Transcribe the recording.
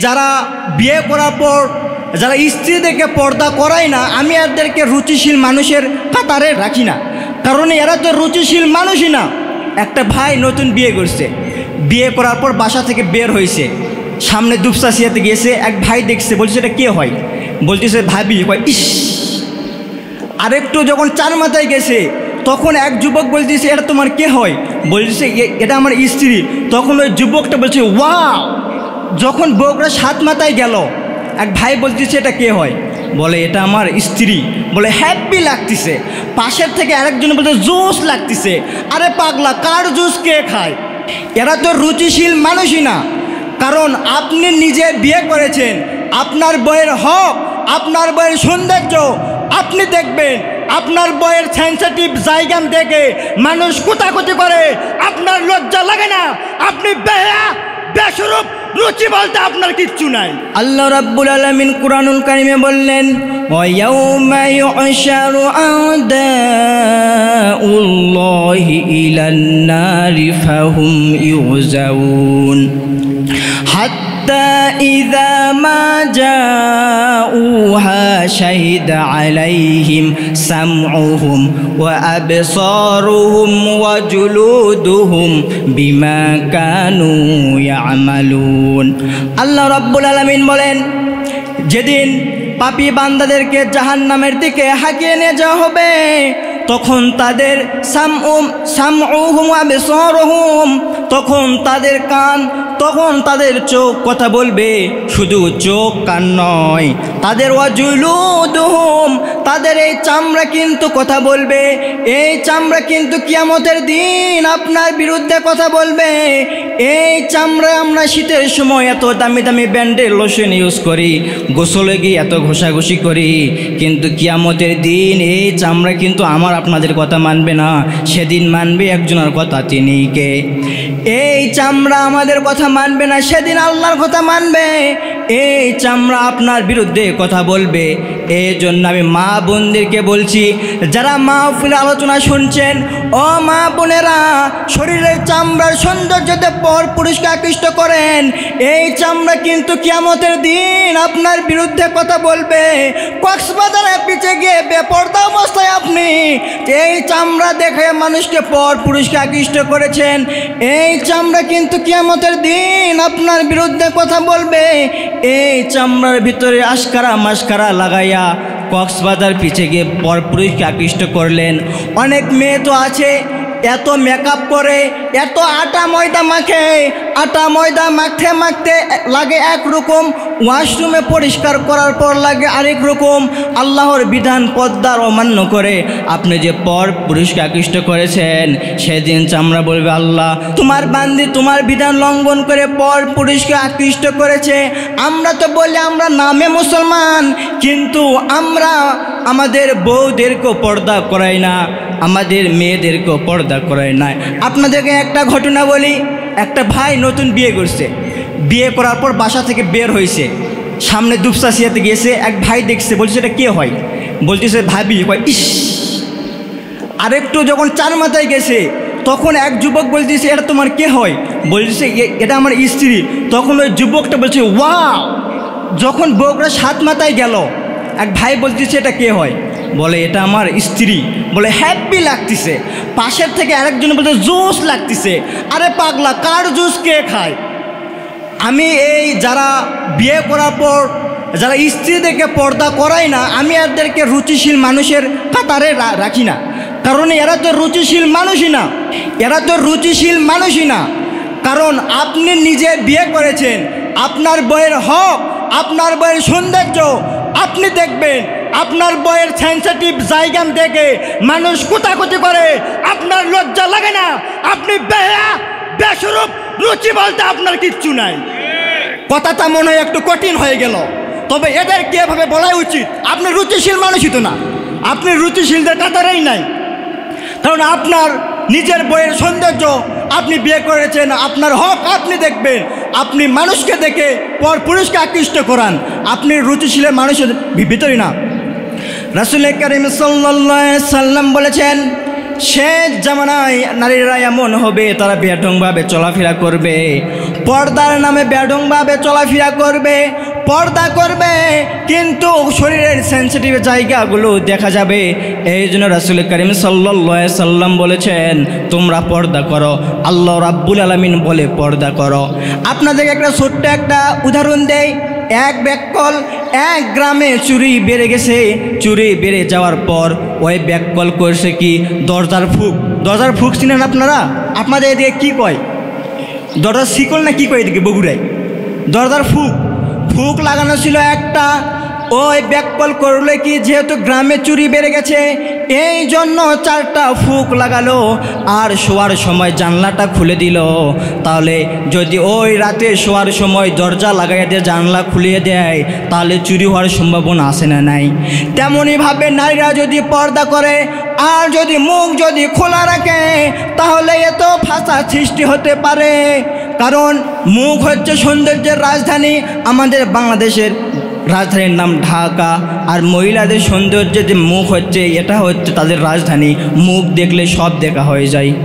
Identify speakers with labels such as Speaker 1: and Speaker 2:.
Speaker 1: যারা বিয়ে করার পর যারা স্ত্রীদেরকে পর্দা করায় না, আমি এদেরকে রুচিশীল মানুষের কাতারে রাখি না, কারণ এরা তো রুচিশীল মানুষই না। একটা ভাই নতুন বিয়ে করছে, বিয়ে করার পর বাসা থেকে বের হয়েছে, সামনে দুপসাসিয়াতে গিয়েছে, এক ভাই দেখছে, বলছে এটা কে হয়, বলতেছে ভাবি। ইস, আরেকটু যখন চার মাথায় গেছে তখন এক যুবক বলতেছে এটা তোমার কে হয়, বলতেছে এটা আমার স্ত্রী। তখন ওই যুবকটা বলছে ওয়াও। যখন বউরা সাত মাথায় গেল, এক ভাই বলতেছে এটা কে হয়, বলে এটা আমার স্ত্রী। বলে হ্যাপি লাগতেছে। পাশের থেকে আরেকজন বলছে জুস লাগতেছে। আরে পাগলা, কার জুস কে খায়? এরা তো রুচিশীল মানুষই না, কারণ আপনি নিজে বিয়ে করেছেন, আপনার বইয়ের হক, আপনার বইয়ের সৌন্দর্য আপনি দেখবেন। আপনার বইয়ের সেন্সিটিভ জায়গা দেখে মানুষ কোতাকুতি করে, আপনার লজ্জা লাগে না? আপনি বেহায়া বেশরূপ, রুচি বলতে আপনার কিচ্ছু নাই। আল্লাহ রাব্বুল আলামিন কুরআনুল কারীমে বললেন ওয়া ইয়াউমা ইউহশারু আ'দাউল্লাহি ইলান নারি ফাহুম ইউজাউন হাত্তা ইযা মা জাউহা শাহিদা আলাইহিম সামউহুম ওয়া আবসারুহুম ওয়া জুলুদুহুম বিমা কানু ইয়ামালুন। আল্লাহ রাব্বুল আলামিন বলেন, যেদিন পাপী বান্দাদেরকে জাহান্নামের দিকে হাঁকিয়ে নিয়ে যাওয়া হবে, তখন তাদের সামউহুম ওয়া আবসারুহুম, তখন তাদের কান, তখন তাদের চোখ কথা বলবে। শুধু চোখ কান নয়, তাদের ওয়াজুলুদুহুম, তাদের এই চামড়া কিন্তু কথা বলবে। এই চামড়া কিন্তু কিয়ামতের দিন আপনার বিরুদ্ধে কথা বলবে। এই চামড়া আমরা শীতের সময় এত দামি দামি ব্র্যান্ডের লোশন ইউজ করি, গোসলে গিয়ে এত ঘষাঘষি করি, কিন্তু কিয়ামতের দিন এই চামড়া কিন্তু আমার আপনাদের কথা মানবে না। সেদিন মানবে একজনের কথা, তিনি কে? এই চামড়া আমাদের কথা মানবে না, সেদিন আল্লাহর কথা মানবে। এই চামড়া আপনার বিরুদ্ধে কথা বলবে। এই জন্য আমি মা বোনদেরকে বলছি, যারা মাহফিলে আলোচনা শুনছেন, ও মা বোনেরা, শরীরের চামড়ার সৌন্দর্যতে পর পুরুষকে আকৃষ্ট করেন। এই চামড়া কিন্তু কিয়ামতের দিন আপনার বিরুদ্ধে কথা বলবে। কক্সবাজারে পিছে গিয়ে বেপরদা অবস্থায় আপনি এই চামড়া দেখে মানুষকে পর পুরুষকে আকৃষ্ট করেছেন, এই চামড়া কিন্তু কিয়ামতের দিন আপনার বিরুদ্ধে কথা বলবে। এই চামড়ার ভিতরে আশকারা মাস্কারা লাগাইয়া কক্সবাজার পিছে গিয়ে পর পুরুষকে আকৃষ্ট করলেন। অনেক মেয়ে তো আছে এত মেকআপ করে, এত আটা ময়দা মাখে, আটা ময়দা মাখতে মাখতে লাগে একরকম, ওয়াশরুমে পরিষ্কার করার পর লাগে আরেক রকম। আল্লাহর বিধান পদ্মার অমান্য করে আপনি যে পর পুরুষকে আকৃষ্ট করেছেন, সেদিন চামড়া বলবে আল্লাহ তোমার বান্দি তোমার বিধান লঙ্ঘন করে পর পুরুষকে আকৃষ্ট করেছে। আমরা তো বলি আমরা নামে মুসলমান, কিন্তু আমরা আমাদের বউদেরকেও পর্দা করাই না, আমাদের মেয়েদেরকেও পর্দা করায় না। আপনাদেরকে একটা ঘটনা বলি, একটা ভাই নতুন বিয়ে করছে, বিয়ে করার পর বাসা থেকে বের হয়েছে, সামনে দুপসাসিয়াতে গিয়েছে, এক ভাই দেখছে, বলছে এটা কে হয়, বলতেছে ভাবি। ইস, আরেকটু যখন চার মাথায় গেছে তখন এক যুবক বলতেছে এটা তোমার কে হয়, বলতেছে এটা আমার স্ত্রী। তখন ওই যুবকটা বলছে ওয়াও। যখন বউরা সাত মাথায় গেল, এক ভাই বলতেছে এটা কে হয়, বলে এটা আমার স্ত্রী। বলে হ্যাপি লাগতেছে। পাশের থেকে আরেকজন বলছে জুস লাগতেছে। আরে পাগলা, কার জুস কে খায়? আমি এই যারা বিয়ে করার পর যারা স্ত্রীদেরকে পর্দা করায় না, আমি এদেরকে রুচিশীল মানুষের কাতারে রাখি না, কারণ এরা তো রুচিশীল মানুষই না, এরা তো রুচিশীল মানুষই না। কারণ আপনি নিজে বিয়ে করেছেন, আপনার বইয়ের হক, আপনার বইয়ের সৌন্দর্য আপনি দেখবেন। আপনার বইয়ের সেন্সিটিভ জায়গা দেখে মানুষ কোতাকুতি করে, আপনার লজ্জা লাগে না? আপনি বেহায়া বেশরূপ, রুচি বলতে আপনার কিচ্ছু নাই। কথাটা মনে হয় একটু কঠিন হয়ে গেল, তবে এদেরকে এভাবে বলা উচিত। আপনি রুচিশীল মানুষই তো না, আপনি রুচিশীলদের কাতারেই নাই, কারণ আপনার নিজের বইয়ের সৌন্দর্য আপনি বিয়ে করেছেন, আপনার হক আপনি দেখবেন। আপনি মানুষকে দেখে পর পুরুষকে আকৃষ্ট করান, আপনি রুচিশীলের মানুষের ভিতরে না। রাসূল কারীম সাল্লাল্লাহু আলাইহি সাল্লাম বলেছেন, শেষ জামানায় নারীরা এমন হবে, তারা বেঢংভাবে চলাফেরা করবে, পর্দার নামে বেঢংভাবে চলাফেরা করবে, পর্দা করবে, কিন্তু শরীরের সেন্সিটিভ জায়গাগুলো দেখা যাবে। এই জন্য রাসূল করিম সাল্লাল্লাহু আলাইহি সাল্লাম বলেছেন, তোমরা পর্দা করো। আল্লাহ রাব্বুল আলামিন বলে পর্দা করো। আপনাদেরকে একটা ছোট্ট একটা উদাহরণ দেই। এক ব্যাককল এক গ্রামে চুরি বেড়ে গেছে। চুরি বেড়ে যাওয়ার পর ওই ব্যাককল করছে কি, দরজার ফুক। দরজার ফুক চিনেন আপনারা? আপনাদের এদিকে কি কয়? দরজার শিকল না কি কয় এদিকে বগুড়ায়? দরজার ফুক। ফুক লাগানো ছিল একটা। ওই ব্যাককল করলে কি, যেহেতু গ্রামে চুরি বেড়ে গেছে এই জন্য 4টা ফুক লাগালো, আর শোয়ার সময় জানলাটা খুলে দিল। তাহলে যদি ওই রাতে শোয়ার সময় দরজা লাগাইয়া দিয়ে জানলা খুলিয়ে দেয়, তাহলে চুরি হওয়ার সম্ভাবনা আছে না নাই? তেমনইভাবে নারীরা যদি পর্দা করে আর যদি মুখ যদি খোলা রাখে, তাহলে এত ফাসাদ সৃষ্টি হতে পারে। কারণ মুখ হচ্ছে সৌন্দর্যের রাজধানী। আমাদের বাংলাদেশের রাজধানীর নাম ঢাকা, আর মহিলাদের সৌন্দর্যের যে মুখ হচ্ছে, এটা হচ্ছে তাদের রাজধানী। মুখ দেখলে সব দেখা হয়ে যায়।